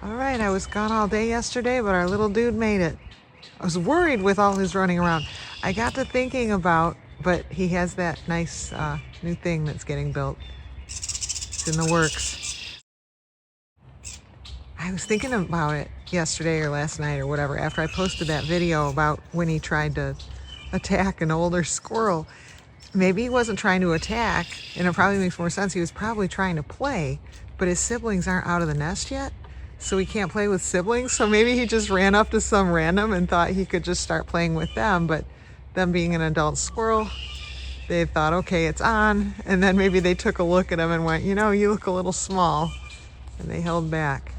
All right, I was gone all day yesterday, but our little dude made it. I was worried with all his running around. I got to thinking about, but he has that nice new thing that's getting built. It's in the works. I was thinking about it yesterday or last night or whatever after I posted that video about when he tried to attack an older squirrel. Maybe he wasn't trying to attack, and it probably makes more sense. He was probably trying to play, but his siblings aren't out of the nest yet, so he can't play with siblings. So maybe he just ran up to some random and thought he could just start playing with them, but them being an adult squirrel, they thought, okay, it's on. And then maybe they took a look at him and went, you know, you look a little small, and they held back.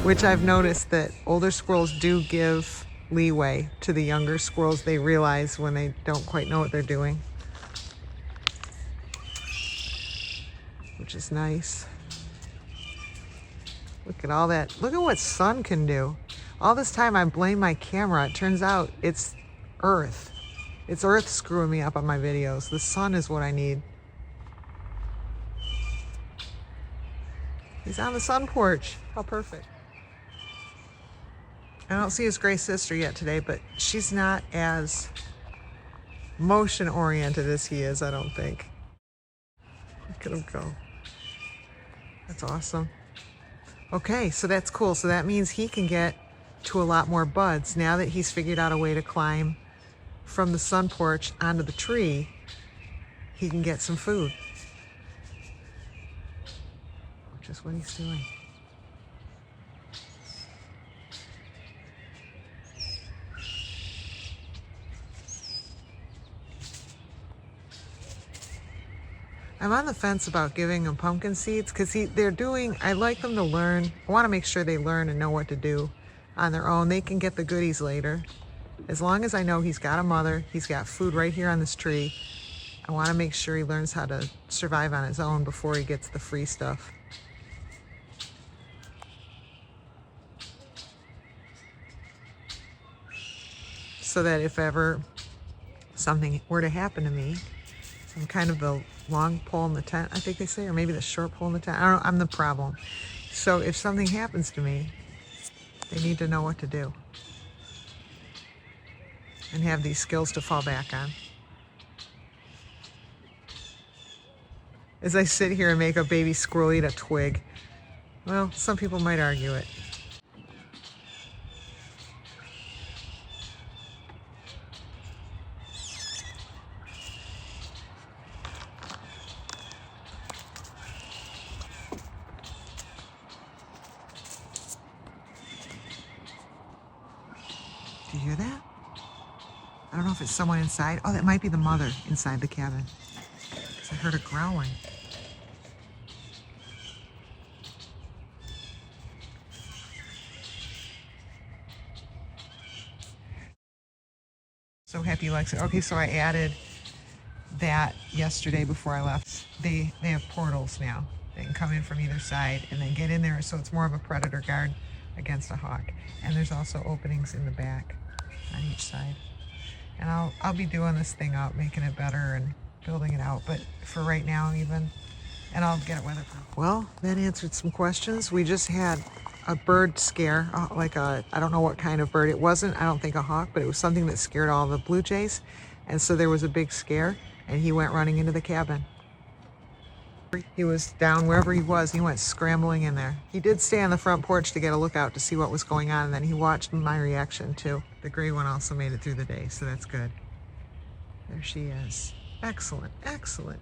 Which I've noticed that older squirrels do give leeway to the younger squirrels. They realize when they don't quite know what they're doing, which is nice. Look at all that. Look at what sun can do. All this time I blame my camera. It turns out it's Earth. It's Earth screwing me up on my videos. The sun is what I need. He's on the sun porch. How perfect. I don't see his gray sister yet today, but she's not as motion oriented as he is, I don't think. Look at him go. That's awesome. Okay, so that's cool. So that means he can get to a lot more buds. Now that he's figured out a way to climb from the sun porch onto the tree, he can get some food. Which is what he's doing. I'm on the fence about giving them pumpkin seeds because I like them to learn. I want to make sure they learn and know what to do on their own. They can get the goodies later. As long as I know he's got a mother, he's got food right here on this tree, I want to make sure he learns how to survive on his own before he gets the free stuff. So that if ever something were to happen to me, I'm kind of the long pole in the tent, I think they say, or maybe the short pole in the tent. I don't know, I'm the problem. So if something happens to me, they need to know what to do and have these skills to fall back on. As I sit here and make a baby squirrel eat a twig, well, some people might argue it. Do you hear that? I don't know if it's someone inside. Oh, that might be the mother inside the cabin. Because I heard her growling. So happy you like it. Okay, so I added that yesterday before I left. They have portals now. They can come in from either side and then get in there, so it's more of a predator guard against a hawk. And there's also openings in the back on each side. And I'll be doing this thing up, making it better and building it out. But for right now even, and I'll get it weatherproof. Well, that answered some questions. We just had a bird scare, I don't know what kind of bird. It wasn't, I don't think, a hawk, but it was something that scared all the blue jays. And so there was a big scare and he went running into the cabin. He was down wherever he was. He went scrambling in there. He did stay on the front porch to get a lookout to see what was going on, and then he watched my reaction too. The gray one also made it through the day, so that's good. There she is. Excellent, excellent.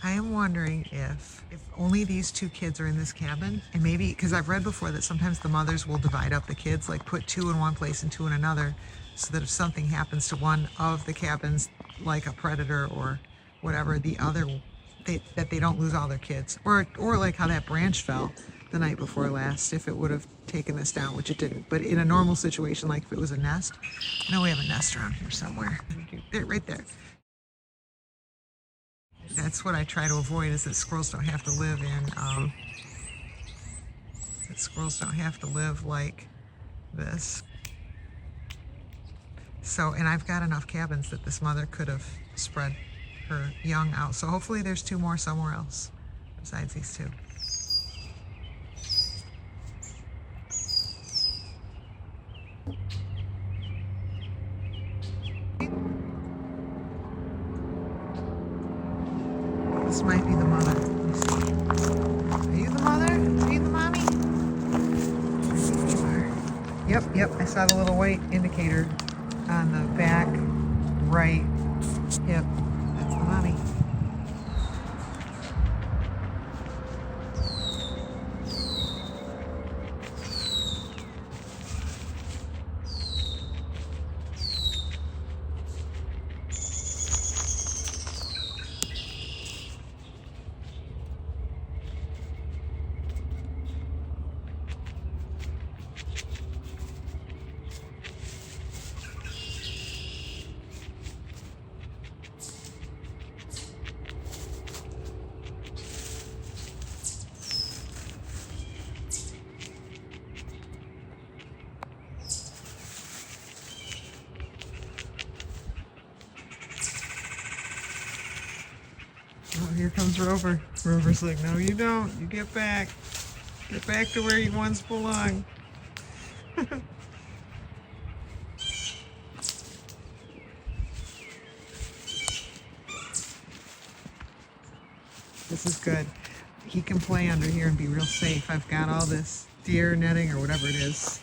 I am wondering if only these two kids are in this cabin, and maybe, because I've read before that sometimes the mothers will divide up the kids, like put two in one place and two in another, so that if something happens to one of the cabins, like a predator or whatever, the other, that they don't lose all their kids. Or like how that branch fell the night before last, if it would have taken this down, which it didn't. But in a normal situation, like if it was a nest, I know we have a nest around here somewhere. There, right there. That's what I try to avoid, is that squirrels don't have to live in squirrels don't have to live like this. So, and I've got enough cabins that this mother could have spread her young out. So hopefully there's 2 more somewhere else besides these 2. This might be the mother. Let me see. Are you the mother? Are you the mommy? I think you are. Yep, I saw the little white indicator on the back right hip. That's the mommy. Oh, here comes Rover. Rover's like, no, you don't. You get back. Get back to where you once belonged. This is good. He can play under here and be real safe. I've got all this deer netting or whatever it is,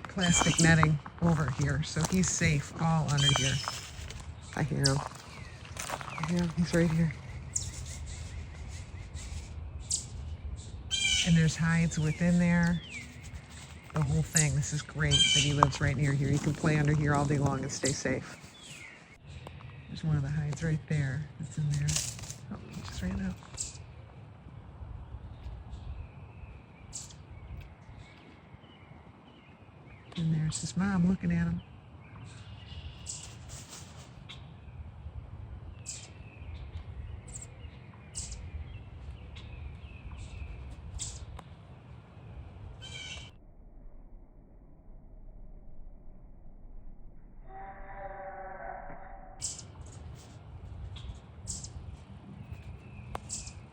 plastic netting over here. So he's safe all under here. I hear him. I hear him. He's right here. And there's hides within there. The whole thing. This is great that he lives right near here. He can play under here all day long and stay safe. There's one of the hides right there. That's in there. Oh, he just ran out. And there's his mom looking at him.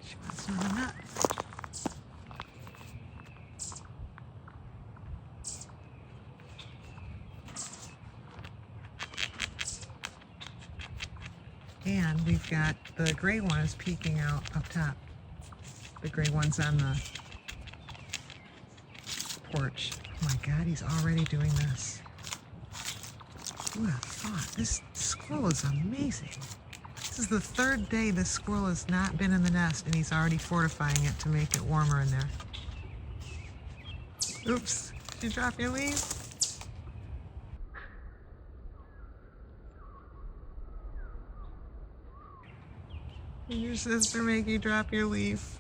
She wants to run up. And we've got the gray one is peeking out up top. The gray one's on the porch. Oh my God, he's already doing this. Who would have thought? This squirrel is amazing. This is the 3rd day this squirrel has not been in the nest and he's already fortifying it to make it warmer in there. Oops, did you drop your leaf? Did your sister make you drop your leaf?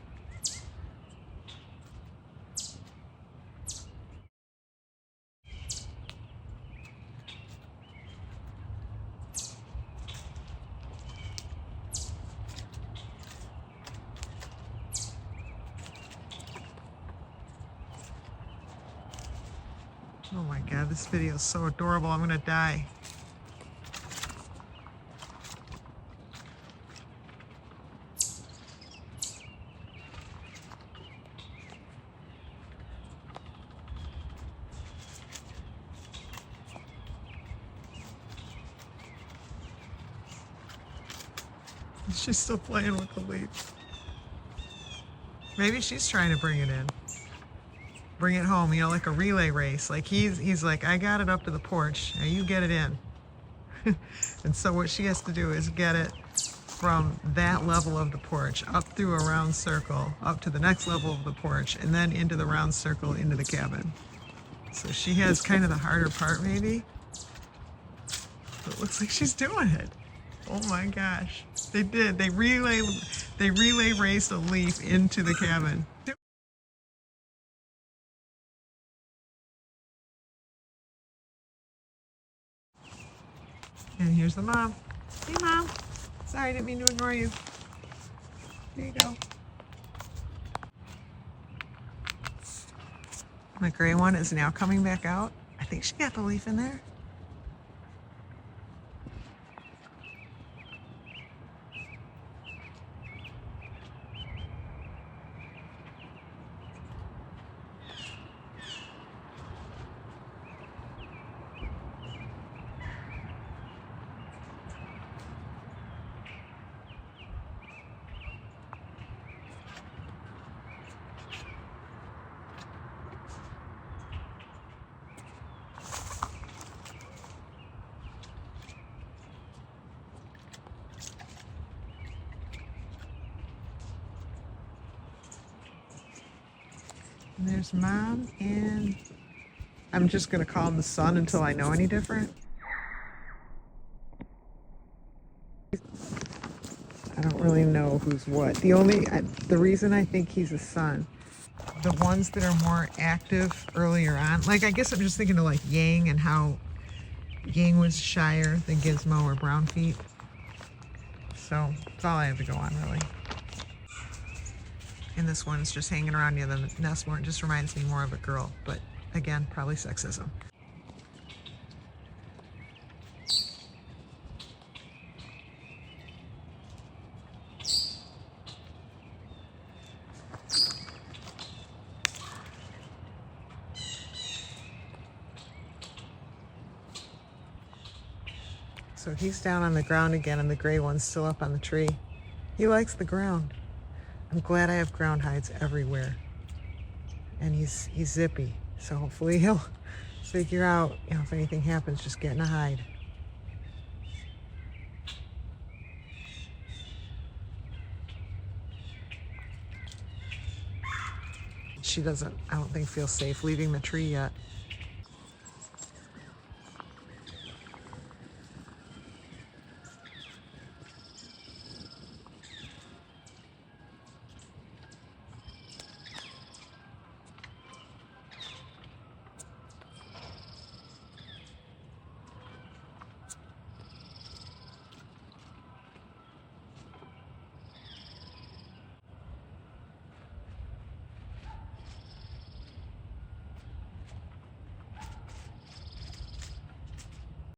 Oh my God, this video is so adorable. I'm gonna die. She's still playing with the leaf. Maybe she's trying to bring it in. Bring it home, you know, like a relay race. Like he's like, I got it up to the porch, now you get it in. And so what she has to do is get it from that level of the porch up through a round circle, up to the next level of the porch, and then into the round circle into the cabin. So she has kind of the harder part maybe. But it looks like she's doing it. Oh my gosh. They did. They relay raced a leaf into the cabin. And here's the mom. Hey Mom. Sorry, I didn't mean to ignore you. Here you go. The gray one is now coming back out. I think she got the leaf in there. And there's Mom, and I'm just going to call him the Sun until I know any different. I don't really know who's what. The reason I think he's a Sun, the ones that are more active earlier on, like I guess I'm just thinking of like Yang and how Yang was shyer than Gizmo or Brown Feet. So that's all I have to go on, really. And this one's just hanging around near the nest more. It just reminds me more of a girl, but again, probably sexism. So he's down on the ground again, and the gray one's still up on the tree. He likes the ground. I'm glad I have ground hides everywhere. And he's zippy, so hopefully he'll figure out, if anything happens, just get in a hide. She doesn't, I don't think, feel safe leaving the tree yet.